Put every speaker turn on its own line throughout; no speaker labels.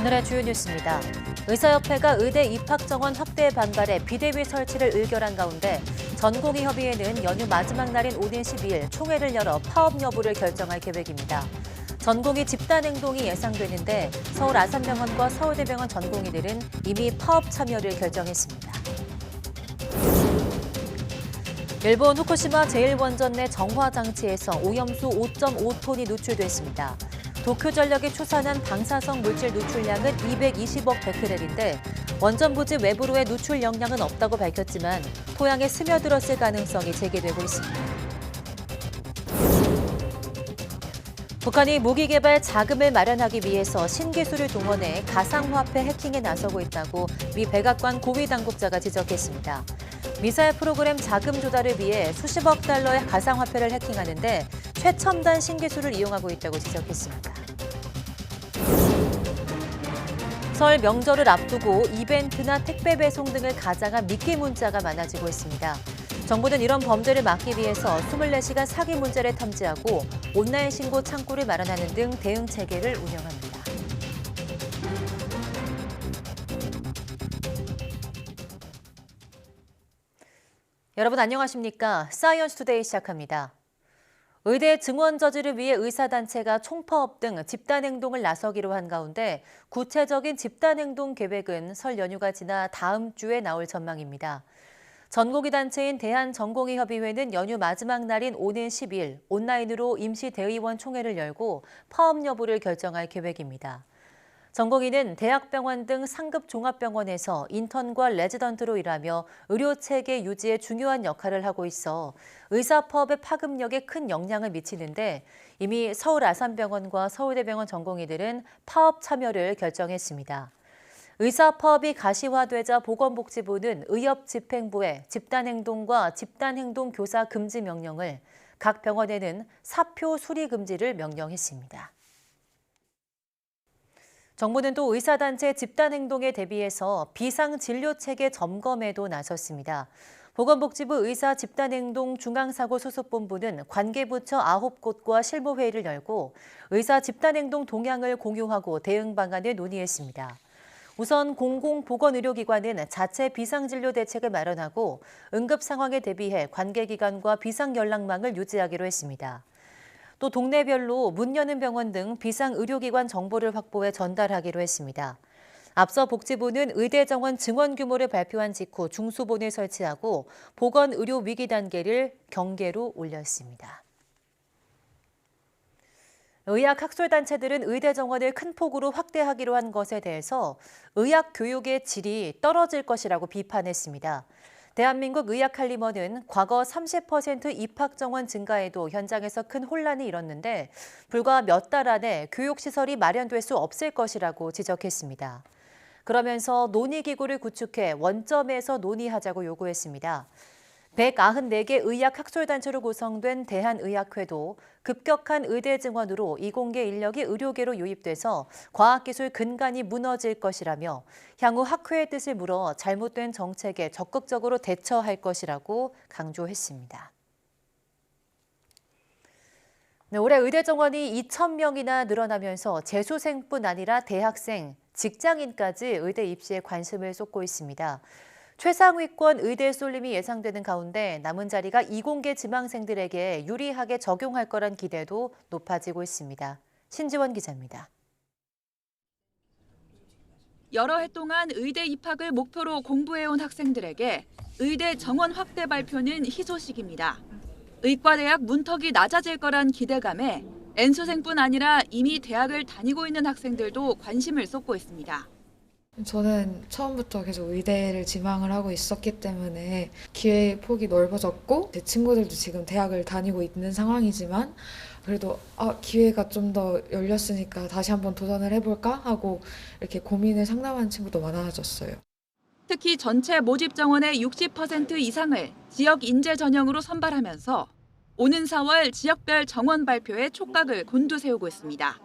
오늘의 주요 뉴스입니다. 의사협회가 의대 입학 정원 확대 반발에 비대위 설치를 의결한 가운데 전공의협의회는 연휴 마지막 날인 오는 12일 총회를 열어 파업 여부를 결정할 계획입니다. 전공의 집단 행동이 예상되는데 서울 아산병원과 서울대병원 전공의들은 이미 파업 참여를 결정했습니다. 일본 후쿠시마 제1원전 내 정화장치에서 오염수 5.5톤이 누출됐습니다. 도쿄전력이 추산한 방사성 물질 누출량은 220억 베크렐인데 원전 부지 외부로의 누출 역량은 없다고 밝혔지만 토양에 스며들었을 가능성이 제기되고 있습니다. 북한이 무기 개발 자금을 마련하기 위해서 신기술을 동원해 가상화폐 해킹에 나서고 있다고 미 백악관 고위 당국자가 지적했습니다. 미사일 프로그램 자금 조달을 위해 수십억 달러의 가상화폐를 해킹하는데 최첨단 신기술을 이용하고 있다고 지적했습니다. 설 명절을 앞두고 이벤트나 택배 배송 등을 가장한 미끼 문자가 많아지고 있습니다. 정부는 이런 범죄를 막기 위해서 24시간 사기 문자를 탐지하고 온라인 신고 창구를 마련하는 등 대응 체계를 운영합니다. 여러분 안녕하십니까? 사이언스 투데이 시작합니다. 의대 증원 저지를 위해 의사단체가 총파업 등 집단행동을 나서기로 한 가운데 구체적인 집단행동 계획은 설 연휴가 지나 다음 주에 나올 전망입니다. 전공의 단체인 대한전공의협의회는 연휴 마지막 날인 오는 10일 온라인으로 임시대의원 총회를 열고 파업 여부를 결정할 계획입니다. 전공의는 대학병원 등 상급 종합병원에서 인턴과 레지던트로 일하며 의료체계 유지에 중요한 역할을 하고 있어 의사 파업의 파급력에 큰 영향을 미치는데 이미 서울 아산병원과 서울대병원 전공의들은 파업 참여를 결정했습니다. 의사 파업이 가시화되자 보건복지부는 의협집행부에 집단행동과 집단행동 교사 금지 명령을, 각 병원에는 사표 수리 금지를 명령했습니다. 정부는 또 의사단체 집단행동에 대비해서 비상진료체계 점검에도 나섰습니다. 보건복지부 의사집단행동 중앙사고수습본부는 관계부처 9곳과 실무회의를 열고 의사 집단행동 동향을 공유하고 대응 방안을 논의했습니다. 우선 공공보건의료기관은 자체 비상진료 대책을 마련하고 응급 상황에 대비해 관계기관과 비상연락망을 유지하기로 했습니다. 또 동네별로 문 여는 병원 등 비상의료기관 정보를 확보해 전달하기로 했습니다. 앞서 복지부는 의대 정원 증원 규모를 발표한 직후 중수본을 설치하고 보건의료 위기 단계를 경계로 올렸습니다. 의학학술단체들은 의대 정원을 큰 폭으로 확대하기로 한 것에 대해서 의학 교육의 질이 떨어질 것이라고 비판했습니다. 대한민국 의학칼리머는 과거 30% 입학 정원 증가에도 현장에서 큰 혼란이 일었는데 불과 몇 달 안에 교육시설이 마련될 수 없을 것이라고 지적했습니다. 그러면서 논의기구를 구축해 원점에서 논의하자고 요구했습니다. 194개 의학학술단체로 구성된 대한의학회도 급격한 의대 증원으로 이공계 인력이 의료계로 유입돼서 과학기술 근간이 무너질 것이라며 향후 학회의 뜻을 물어 잘못된 정책에 적극적으로 대처할 것이라고 강조했습니다. 올해 의대 정원이 2,000명이나 늘어나면서 재수생뿐 아니라 대학생, 직장인까지 의대 입시에 관심을 쏟고 있습니다. 최상위권 의대 쏠림이 예상되는 가운데 남은 자리가 이공계 지망생들에게 유리하게 적용할 거란 기대도 높아지고 있습니다. 신지원 기자입니다.
여러 해 동안 의대 입학을 목표로 공부해온 학생들에게 의대 정원 확대 발표는 희소식입니다. 의과대학 문턱이 낮아질 거란 기대감에 N수생뿐 아니라 이미 대학을 다니고 있는 학생들도 관심을 쏟고 있습니다.
저는 처음부터 계속 의대를 지망을 하고 있었기 때문에 기회의 폭이 넓어졌고 제 친구들도 지금 대학을 다니고 있는 상황이지만 그래도 기회가 좀 더 열렸으니까 다시 한번 도전을 해볼까 하고 이렇게 고민을 상담하는 친구도 많아졌어요.
특히 전체 모집 정원의 60% 이상을 지역 인재 전형으로 선발하면서 오는 4월 지역별 정원 발표에 촉각을 곤두세우고 있습니다.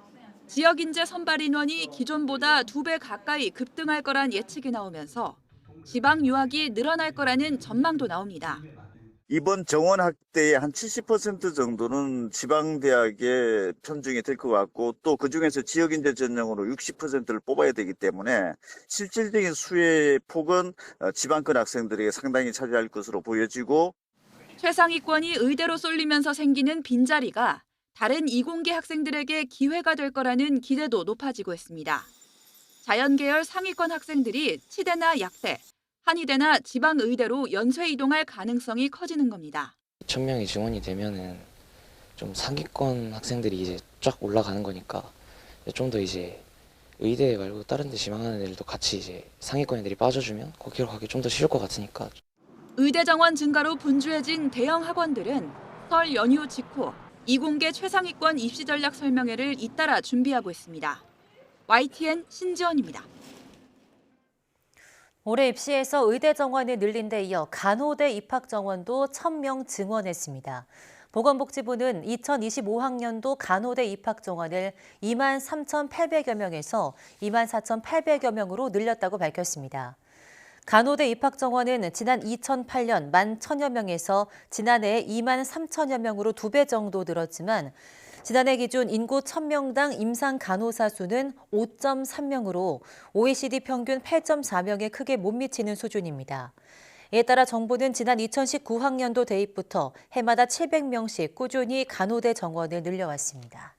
지역 인재 선발 인원이 기존보다 2배 가까이 급등할 거란 예측이 나오면서 지방 유학이 늘어날 거라는 전망도 나옵니다.
이번 정원 확대의 한 70% 정도는 지방대학에 편중이 될 것 같고 또 그중에서 지역인재 전형으로 60%를 뽑아야 되기 때문에 실질적인 수의 폭은 지방권 학생들에게 상당히 차지할 것으로 보여지고
최상위권이 의대로 쏠리면서 생기는 빈자리가 다른 이공계 학생들에게 기회가 될 거라는 기대도 높아지고 있습니다. 자연계열 상위권 학생들이 치대나 약대, 한의대나 지방의대로 연쇄 이동할 가능성이 커지는 겁니다.
2,000명이 증원이 되면은 좀 상위권 학생들이 이제 쫙 올라가는 거니까 좀 더 이제 의대 말고 다른 데 지망하는 애들도 같이 이제 상위권 애들이 빠져주면 거기로 가기 좀 더 쉬울 것 같으니까.
의대 정원 증가로 분주해진 대형 학원들은 설 연휴 직후 이공계 최상위권 입시 전략 설명회를 잇따라 준비하고 있습니다. YTN 신지원입니다.
올해 입시에서 의대 정원이 늘린 데 이어 간호대 입학 정원도 1,000명 증원했습니다. 보건복지부는 2025학년도 간호대 입학 정원을 23,800여 명에서 24,800여 명으로 늘렸다고 밝혔습니다. 간호대 입학 정원은 지난 2008년 11,000여 명에서 지난해 23,000여 명으로 2배 정도 늘었지만 지난해 기준 인구 1,000명당 임상 간호사 수는 5.3명으로 OECD 평균 8.4명에 크게 못 미치는 수준입니다. 이에 따라 정부는 지난 2019학년도 대입부터 해마다 700명씩 꾸준히 간호대 정원을 늘려왔습니다.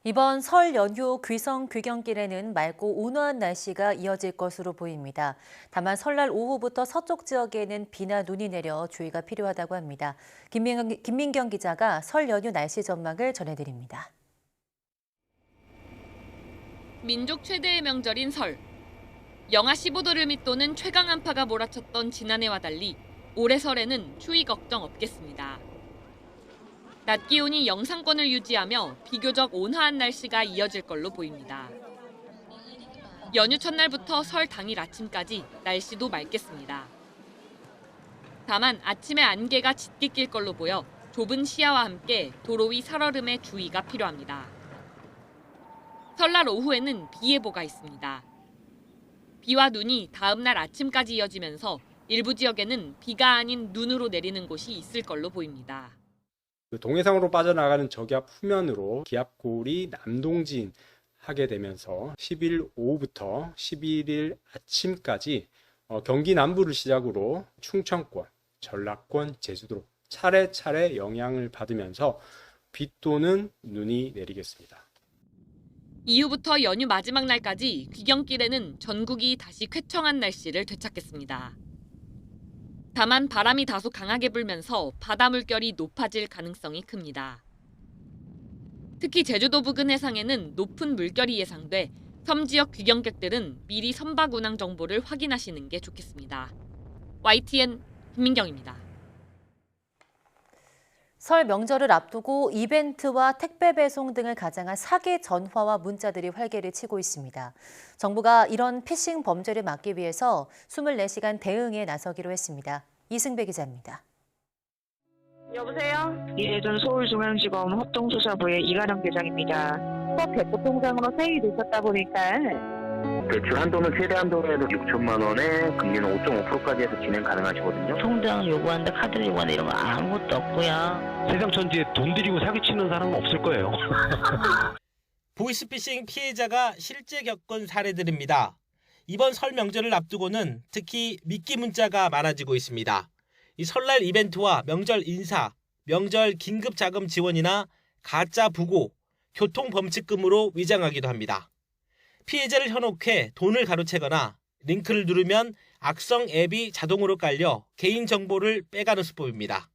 이번 설 연휴 귀성 귀경길에는 맑고 온화한 날씨가 이어질 것으로 보입니다. 다만 설날 오후부터 서쪽 지역에는 비나 눈이 내려 주의가 필요하다고 합니다. 김민경 기자가 설 연휴 날씨 전망을 전해드립니다.
민족 최대의 명절인 설. 영하 15도를 밑도는 최강 한파가 몰아쳤던 지난해와 달리 올해 설에는 추위 걱정 없겠습니다. 낮 기온이 영상권을 유지하며 비교적 온화한 날씨가 이어질 걸로 보입니다. 연휴 첫날부터 설 당일 아침까지 날씨도 맑겠습니다. 다만 아침에 안개가 짙게 낄 걸로 보여 좁은 시야와 함께 도로 위 살얼음에 주의가 필요합니다. 설날 오후에는 비 예보가 있습니다. 비와 눈이 다음 날 아침까지 이어지면서 일부 지역에는 비가 아닌 눈으로 내리는 곳이 있을 걸로 보입니다.
동해상으로 빠져나가는 저기압 후면으로 기압골이 남동진하게 되면서 10일 오후부터 11일 아침까지 경기 남부를 시작으로 충청권, 전라권, 제주도로 차례차례 영향을 받으면서 비 또는 눈이 내리겠습니다.
이후부터 연휴 마지막 날까지 귀경길에는 전국이 다시 쾌청한 날씨를 되찾겠습니다. 다만 바람이 다소 강하게 불면서 바다 물결이 높아질 가능성이 큽니다. 특히 제주도 부근 해상에는 높은 물결이 예상돼 섬 지역 귀경객들은 미리 선박 운항 정보를 확인하시는 게 좋겠습니다. YTN 김민경입니다.
설 명절을 앞두고 이벤트와 택배 배송 등을 가장한 사기 전화와 문자들이 활개를 치고 있습니다. 정부가 이런 피싱 범죄를 막기 위해서 24시간 대응에 나서기로 했습니다. 이승배 기자입니다.
여보세요? 이혜준 서울중앙지검 합동수사부의 이가령 대장입니다. 대포통장으로 세입되셨다 보니까
대출 한도는 최대 한도에도 6천만 원에 금리는 5.5%까지 해서 진행 가능하시거든요.
통장 요구한다, 카드 요구한다 이런 거 아무것도 없고요.
세상 천지에 돈 들이고 사기치는 사람은 없을 거예요.
보이스피싱 피해자가 실제 겪은 사례들입니다. 이번 설 명절을 앞두고는 특히 미끼 문자가 많아지고 있습니다. 이 설날 이벤트와 명절 인사, 명절 긴급 자금 지원이나 가짜 부고, 교통범칙금으로 위장하기도 합니다. 피해자를 현혹해 돈을 가로채거나 링크를 누르면 악성 앱이 자동으로 깔려 개인정보를 빼가는 수법입니다.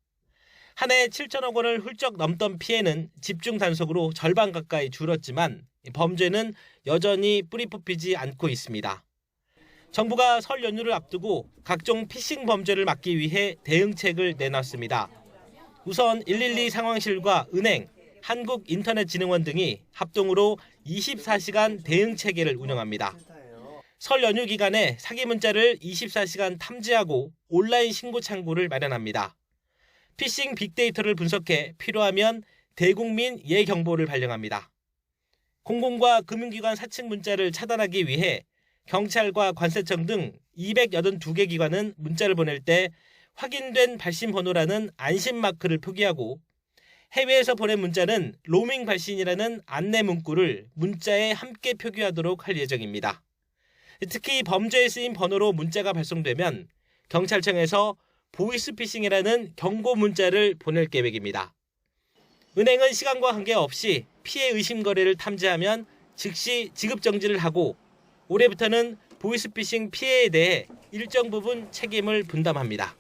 한 해 7천억 원을 훌쩍 넘던 피해는 집중 단속으로 절반 가까이 줄었지만 범죄는 여전히 뿌리 뽑히지 않고 있습니다. 정부가 설 연휴를 앞두고 각종 피싱 범죄를 막기 위해 대응책을 내놨습니다. 우선 112 상황실과 은행, 한국인터넷진흥원 등이 합동으로 24시간 대응 체계를 운영합니다. 설 연휴 기간에 사기 문자를 24시간 탐지하고 온라인 신고 창구를 마련합니다. 피싱 빅데이터를 분석해 필요하면 대국민 예경보를 발령합니다. 공공과 금융기관 사칭 문자를 차단하기 위해 경찰과 관세청 등 282개 기관은 문자를 보낼 때 확인된 발신 번호라는 안심 마크를 표기하고 해외에서 보낸 문자는 로밍 발신이라는 안내 문구를 문자에 함께 표기하도록 할 예정입니다. 특히 범죄에 쓰인 번호로 문자가 발송되면 경찰청에서 보이스피싱이라는 경고 문자를 보낼 계획입니다. 은행은 시간과 관계없이 피해 의심 거래를 탐지하면 즉시 지급 정지를 하고 올해부터는 보이스피싱 피해에 대해 일정 부분 책임을 분담합니다.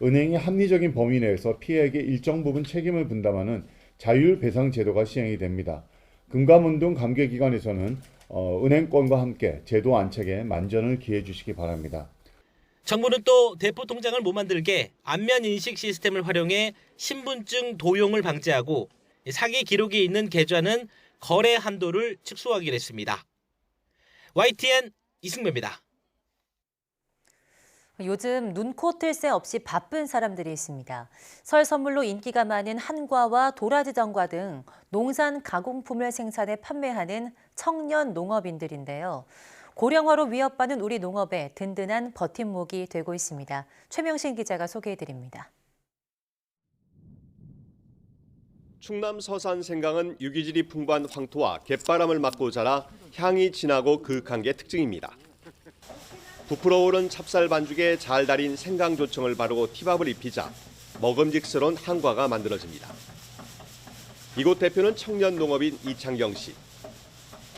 은행이 합리적인 범위 내에서 피해에게 일정 부분 책임을 분담하는 자율배상 제도가 시행이 됩니다. 금감원 등 관계기관에서는 은행권과 함께 제도 안착에 만전을 기해 주시기 바랍니다.
정부는 또 대포 통장을 못 만들게 안면 인식 시스템을 활용해 신분증 도용을 방지하고 사기 기록이 있는 계좌는 거래 한도를 축소하기로 했습니다. YTN 이승배입니다.
요즘 눈코 뜰 새 없이 바쁜 사람들이 있습니다. 설 선물로 인기가 많은 한과와 도라지전과 등 농산 가공품을 생산해 판매하는 청년 농업인들인데요. 고령화로 위협받는 우리 농업에 든든한 버팀목이 되고 있습니다. 최명신 기자가 소개해드립니다.
충남 서산 생강은 유기질이 풍부한 황토와 갯바람을 맞고 자라 향이 진하고 그윽한 게 특징입니다. 부풀어 오른 찹쌀 반죽에 잘 달인 생강조청을 바르고 티밥을 입히자 먹음직스러운 한과가 만들어집니다. 이곳 대표는 청년 농업인 이창경 씨.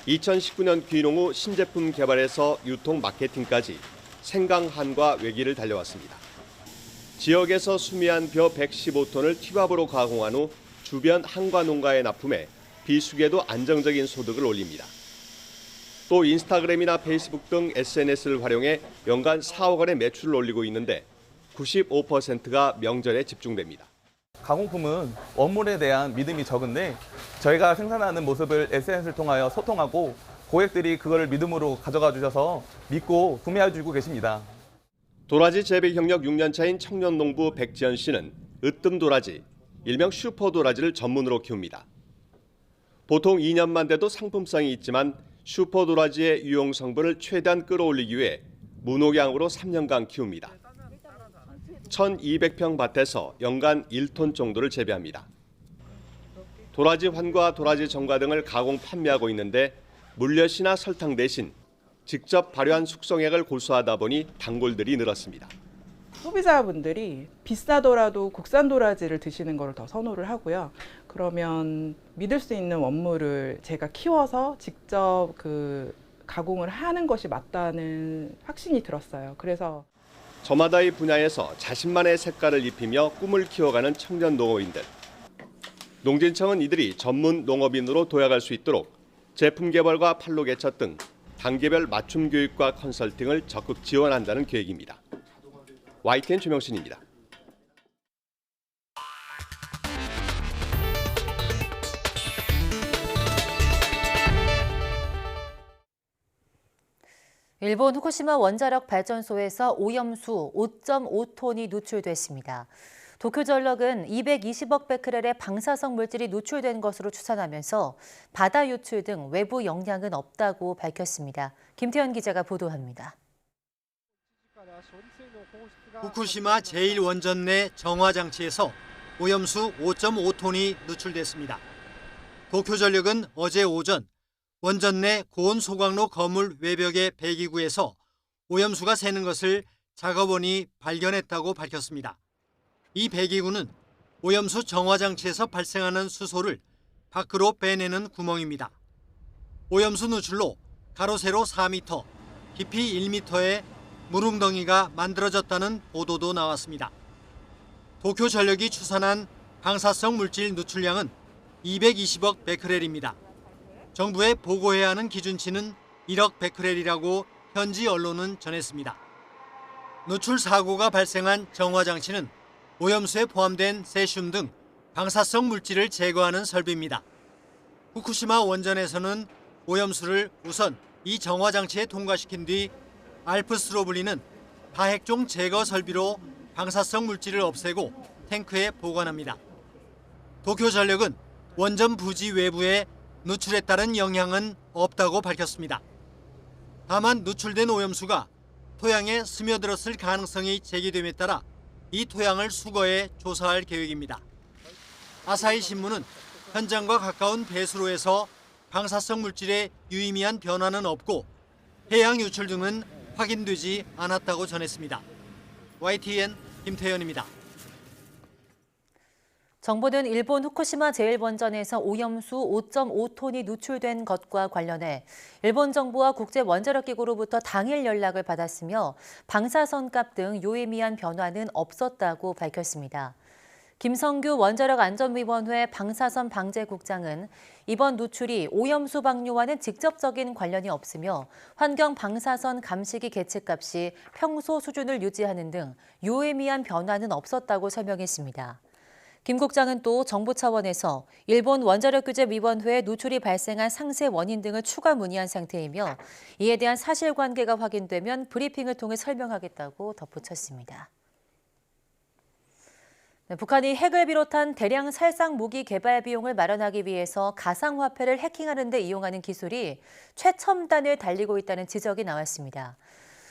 2019년 귀농 후 신제품 개발에서 유통 마케팅까지 생강 한과 외기를 달려왔습니다. 지역에서 수미한 벼 115톤을 티밥으로 가공한 후 주변 한과 농가에 납품해 비수기에도 안정적인 소득을 올립니다. 또 인스타그램이나 페이스북 등 SNS를 활용해 연간 4억 원의 매출을 올리고 있는데 95%가 명절에 집중됩니다.
가공품은 원물에 대한 믿음이 적은데 저희가 생산하는 모습을 SNS를 통하여 소통하고 고객들이 그거를 믿음으로 가져가 주셔서 믿고 구매해 주고 계십니다.
도라지 재배 경력 6년 차인 청년 농부 백지연 씨는 으뜸 도라지, 일명 슈퍼 도라지를 전문으로 키웁니다. 보통 2년만 돼도 상품성이 있지만 슈퍼 도라지의 유용 성분을 최대한 끌어올리기 위해 무농약으로 3년간 키웁니다. 1,200평 밭에서 연간 1톤 정도를 재배합니다. 도라지 환과 도라지 정과 등을 가공 판매하고 있는데 물엿이나 설탕 대신 직접 발효한 숙성액을 고수하다 보니 단골들이 늘었습니다.
소비자분들이 비싸더라도 국산 도라지를 드시는 걸 더 선호를 하고요. 그러면 믿을 수 있는 원물을 제가 키워서 직접 가공을 하는 것이 맞다는 확신이 들었어요. 그래서
저마다의 분야에서 자신만의 색깔을 입히며 꿈을 키워가는 청년 농업인들. 농진청은 이들이 전문 농업인으로 도약할 수 있도록 제품 개발과 판로 개척 등 단계별 맞춤 교육과 컨설팅을 적극 지원한다는 계획입니다. YTN 최명신입니다.
일본 후쿠시마 원자력 발전소에서 오염수 5.5톤이 누출됐습니다. 도쿄전력은 220억 베크렐의 방사성 물질이 누출된 것으로 추산하면서 바다 유출 등 외부 영향은 없다고 밝혔습니다. 김태현 기자가 보도합니다.
후쿠시마 제1원전 내 정화장치에서 오염수 5.5톤이 누출됐습니다. 도쿄전력은 어제 오전 원전 내 고온 소각로 건물 외벽의 배기구에서 오염수가 새는 것을 작업원이 발견했다고 밝혔습니다. 이 배기구는 오염수 정화장치에서 발생하는 수소를 밖으로 빼내는 구멍입니다. 오염수 누출로 가로 세로 4m, 깊이 1m의 물웅덩이가 만들어졌다는 보도도 나왔습니다. 도쿄전력이 추산한 방사성 물질 누출량은 220억 베크렐입니다. 정부에 보고해야 하는 기준치는 1억 베크렐이라고 현지 언론은 전했습니다. 누출 사고가 발생한 정화장치는 오염수에 포함된 세슘 등 방사성 물질을 제거하는 설비입니다. 후쿠시마 원전에서는 오염수를 우선 이 정화장치에 통과시킨 뒤 알프스로 불리는 다핵종 제거 설비로 방사성 물질을 없애고 탱크에 보관합니다. 도쿄전력은 원전 부지 외부에 누출에 따른 영향은 없다고 밝혔습니다. 다만 누출된 오염수가 토양에 스며들었을 가능성이 제기됨에 따라 이 토양을 수거해 조사할 계획입니다. 아사히 신문은 현장과 가까운 배수로에서 방사성 물질의 유의미한 변화는 없고 해양 유출 등은 확인되지 않았다고 전했습니다. YTN 김태현입니다.
정부는 일본 후쿠시마 제1원전에서 오염수 5.5톤이 누출된 것과 관련해 일본 정부와 국제원자력기구로부터 당일 연락을 받았으며 방사선값 등 유의미한 변화는 없었다고 밝혔습니다. 김성규 원자력안전위원회 방사선 방재국장은 이번 누출이 오염수 방류와는 직접적인 관련이 없으며 환경 방사선 감시기 계측값이 평소 수준을 유지하는 등 유의미한 변화는 없었다고 설명했습니다. 김 국장은 또 정부 차원에서 일본 원자력규제위원회에 누출이 발생한 상세 원인 등을 추가 문의한 상태이며 이에 대한 사실관계가 확인되면 브리핑을 통해 설명하겠다고 덧붙였습니다. 북한이 핵을 비롯한 대량 살상 무기 개발 비용을 마련하기 위해서 가상화폐를 해킹하는 데 이용하는 기술이 최첨단을 달리고 있다는 지적이 나왔습니다.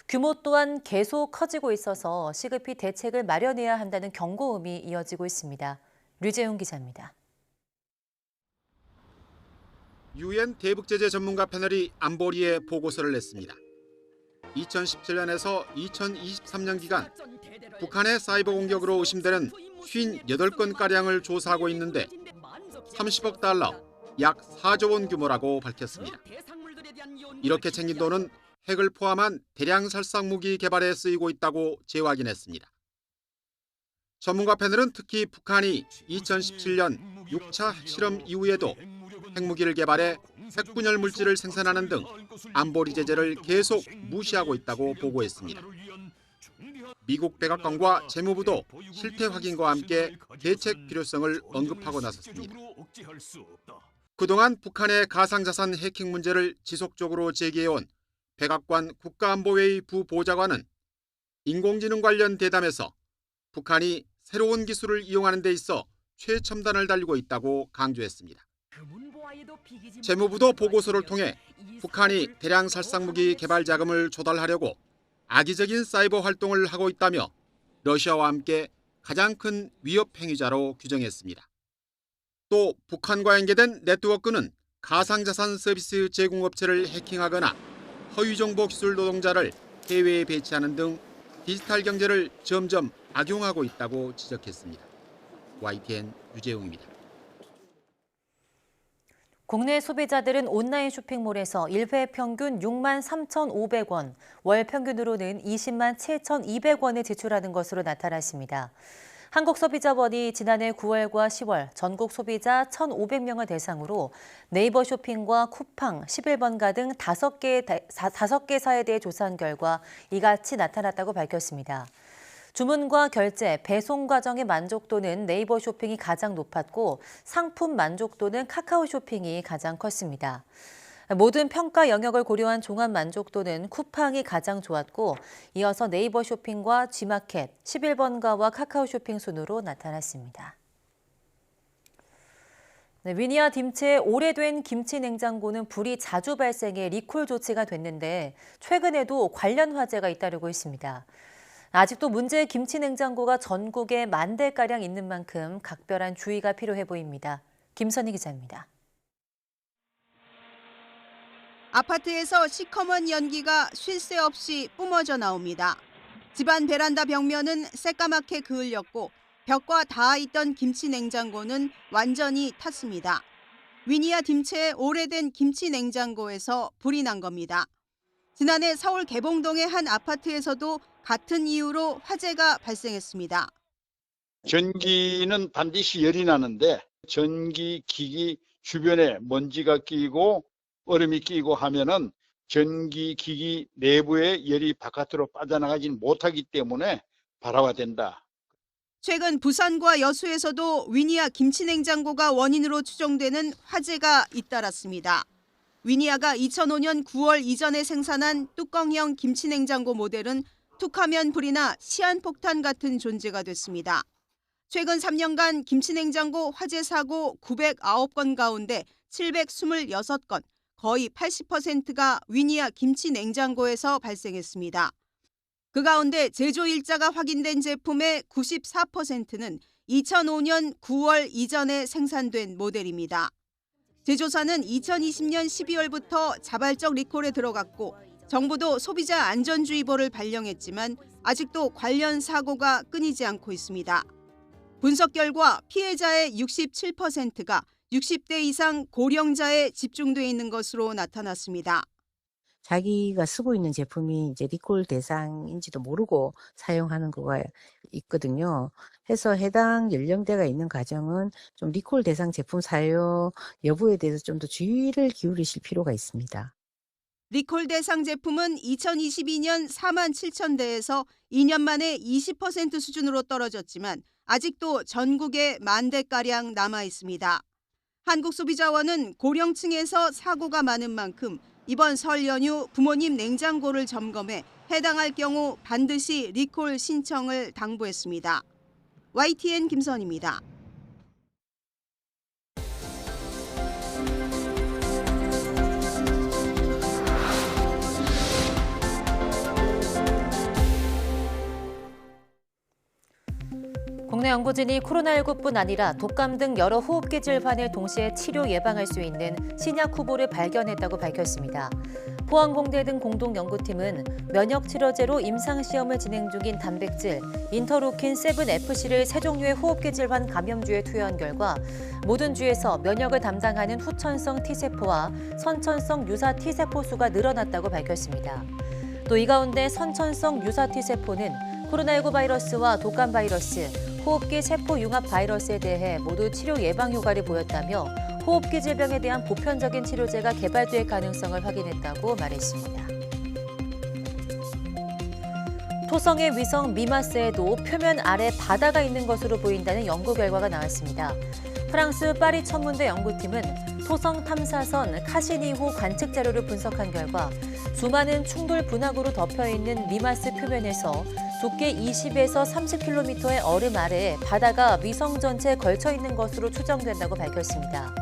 규모 또한 계속 커지고 있어서 시급히 대책을 마련해야 한다는 경고음이 이어지고 있습니다. 류재훈 기자입니다.
유엔 대북제재 전문가 패널이 안보리에 보고서를 냈습니다. 2017년에서 2023년 기간 북한의 사이버 공격으로 의심되는 58건가량을 조사하고 있는데 30억 달러, 약 4조 원 규모라고 밝혔습니다. 이렇게 챙긴 돈은 핵을 포함한 대량 살상 무기 개발에 쓰이고 있다고 재확인했습니다. 전문가 패널은 특히 북한이 2017년 6차 핵실험 이후에도 핵무기를 개발해 핵분열 물질을 생산하는 등 안보리 제재를 계속 무시하고 있다고 보고했습니다. 미국 백악관과 재무부도 실태 확인과 함께 대책 필요성을 언급하고 나섰습니다. 그동안 북한의 가상자산 해킹 문제를 지속적으로 제기해온 백악관 국가안보회의 부보좌관은 인공지능 관련 대담에서 북한이 새로운 기술을 이용하는 데 있어 최첨단을 달리고 있다고 강조했습니다. 재무부도 보고서를 통해 북한이 대량 살상무기 개발 자금을 조달하려고 악의적인 사이버 활동을 하고 있다며 러시아와 함께 가장 큰 위협 행위자로 규정했습니다. 또 북한과 연계된 네트워크는 가상자산 서비스 제공업체를 해킹하거나 허위정보 기술 노동자를 해외에 배치하는 등 디지털 경제를 점점 악용하고 있다고 지적했습니다. YTN 유재웅입니다.
국내 소비자들은 온라인 쇼핑몰에서 1회 평균 6만 3,500원, 월 평균으로는 20만 7,200원을 지출하는 것으로 나타났습니다. 한국소비자원이 지난해 9월과 10월 전국 소비자 1,500명을 대상으로 네이버 쇼핑과 쿠팡, 11번가 등 5개사에 대해 조사한 결과 이같이 나타났다고 밝혔습니다. 주문과 결제, 배송 과정의 만족도는 네이버 쇼핑이 가장 높았고 상품 만족도는 카카오 쇼핑이 가장 컸습니다. 모든 평가 영역을 고려한 종합 만족도는 쿠팡이 가장 좋았고 이어서 네이버 쇼핑과 G마켓, 11번가와 카카오 쇼핑 순으로 나타났습니다. 위니아 딤치의 오래된 김치 냉장고는 불이 자주 발생해 리콜 조치가 됐는데 최근에도 관련 화재가 잇따르고 있습니다. 아직도 문제의 김치 냉장고가 전국에 10,000대가량 있는 만큼 각별한 주의가 필요해 보입니다. 김선희 기자입니다.
아파트에서 시커먼 연기가 쉴 새 없이 뿜어져 나옵니다. 집안 베란다 벽면은 새까맣게 그을렸고 벽과 닿아있던 김치 냉장고는 완전히 탔습니다. 위니아 딤체의 오래된 김치 냉장고에서 불이 난 겁니다. 지난해 서울 개봉동의 한 아파트에서도 같은 이유로 화재가 발생했습니다.
전기는 반드시 열이 나는데 전기 기기 주변에 먼지가 끼고 얼음이 끼고 하면은 전기 기기 내부의 열이 바깥으로 빠져나가지 못하기 때문에 발화가 된다.
최근 부산과 여수에서도 위니아 김치냉장고가 원인으로 추정되는 화재가 잇따랐습니다. 위니아가 2005년 9월 이전에 생산한 뚜껑형 김치냉장고 모델은 툭하면 불이 나 시한폭탄 같은 존재가 됐습니다. 최근 3년간 김치냉장고 화재 사고 909건 가운데 726건, 거의 80%가 위니아 김치냉장고에서 발생했습니다. 그 가운데 제조 일자가 확인된 제품의 94%는 2005년 9월 이전에 생산된 모델입니다. 제조사는 2020년 12월부터 자발적 리콜에 들어갔고 정부도 소비자 안전주의보를 발령했지만 아직도 관련 사고가 끊이지 않고 있습니다. 분석 결과 피해자의 67%가 60대 이상 고령자에 집중돼 있는 것으로 나타났습니다.
자기가 쓰고 있는 제품이 이제 리콜 대상인지도 모르고 사용하는 거가 있거든요. 해서 해당 연령대가 있는 가정은 좀 리콜 대상 제품 사용 여부에 대해서 좀 더 주의를 기울이실 필요가 있습니다.
리콜 대상 제품은 2022년 4만 7천 대에서 2년 만에 20% 수준으로 떨어졌지만 아직도 전국에 1만 대가량 남아 있습니다. 한국소비자원은 고령층에서 사고가 많은 만큼 이번 설 연휴 부모님 냉장고를 점검해 해당할 경우 반드시 리콜 신청을 당부했습니다. YTN 김선입니다.
국내 연구진이 코로나19뿐 아니라 독감 등 여러 호흡기 질환을 동시에 치료 예방할 수 있는 신약 후보를 발견했다고 밝혔습니다. 포항공대 등 공동연구팀은 면역치료제로 임상시험을 진행 중인 단백질 인터루킨 7FC를 세 종류의 호흡기 질환 감염주에 투여한 결과 모든 주에서 면역을 담당하는 후천성 T세포와 선천성 유사 T세포 수가 늘어났다고 밝혔습니다. 또 이 가운데 선천성 유사 T세포는 코로나19 바이러스와 독감 바이러스, 호흡기 세포 융합 바이러스에 대해 모두 치료 예방 효과를 보였다며 호흡기 질병에 대한 보편적인 치료제가 개발될 가능성을 확인했다고 말했습니다. 토성의 위성 미마스에도 표면 아래 바다가 있는 것으로 보인다는 연구 결과가 나왔습니다. 프랑스 파리 천문대 연구팀은 토성 탐사선 카시니호 관측 자료를 분석한 결과 수많은 충돌 분화구로 덮여있는 미마스 표면에서 두께 20에서 30km의 얼음 아래에 바다가 위성 전체에 걸쳐 있는 것으로 추정된다고 밝혔습니다.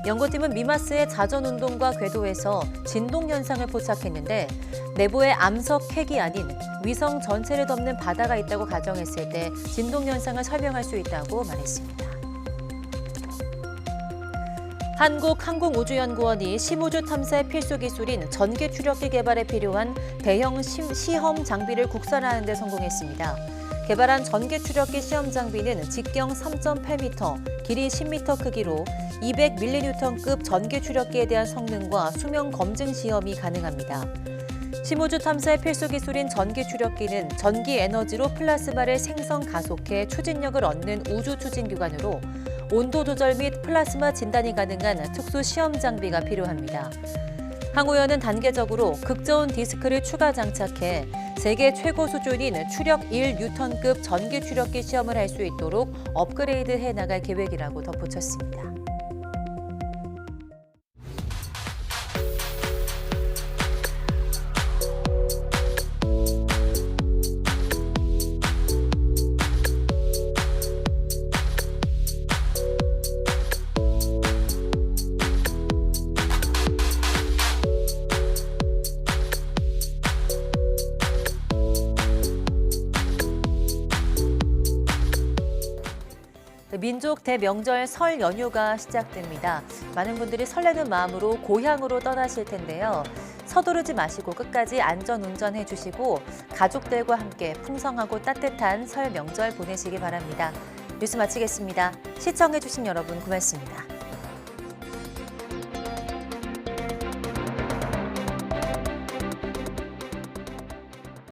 연구팀은 미마스의 자전 운동과 궤도에서 진동 현상을 포착했는데 내부에 암석 핵이 아닌 위성 전체를 덮는 바다가 있다고 가정했을 때 진동 현상을 설명할 수 있다고 말했습니다. 한국항공우주연구원이 심우주 탐사의 필수 기술인 전기 추력기 개발에 필요한 대형 시험 장비를 국산화하는 데 성공했습니다. 개발한 전기 추력기 시험 장비는 직경 3.8m, 길이 10m 크기로 200mN급 전기 추력기에 대한 성능과 수명 검증 시험이 가능합니다. 심우주 탐사의 필수 기술인 전기 추력기는 전기 에너지로 플라스마를 생성 가속해 추진력을 얻는 우주 추진 기관으로 온도 조절 및 플라스마 진단이 가능한 특수 시험 장비가 필요합니다. 항우연은 단계적으로 극저온 디스크를 추가 장착해 세계 최고 수준인 추력 1N급 전기 추력기 시험을 할 수 있도록 업그레이드해 나갈 계획이라고 덧붙였습니다. 민족 대명절 설 연휴가 시작됩니다. 많은 분들이 설레는 마음으로 고향으로 떠나실 텐데요. 서두르지 마시고 끝까지 안전운전해 주시고 가족들과 함께 풍성하고 따뜻한 설 명절 보내시기 바랍니다. 뉴스 마치겠습니다. 시청해 주신 여러분 고맙습니다.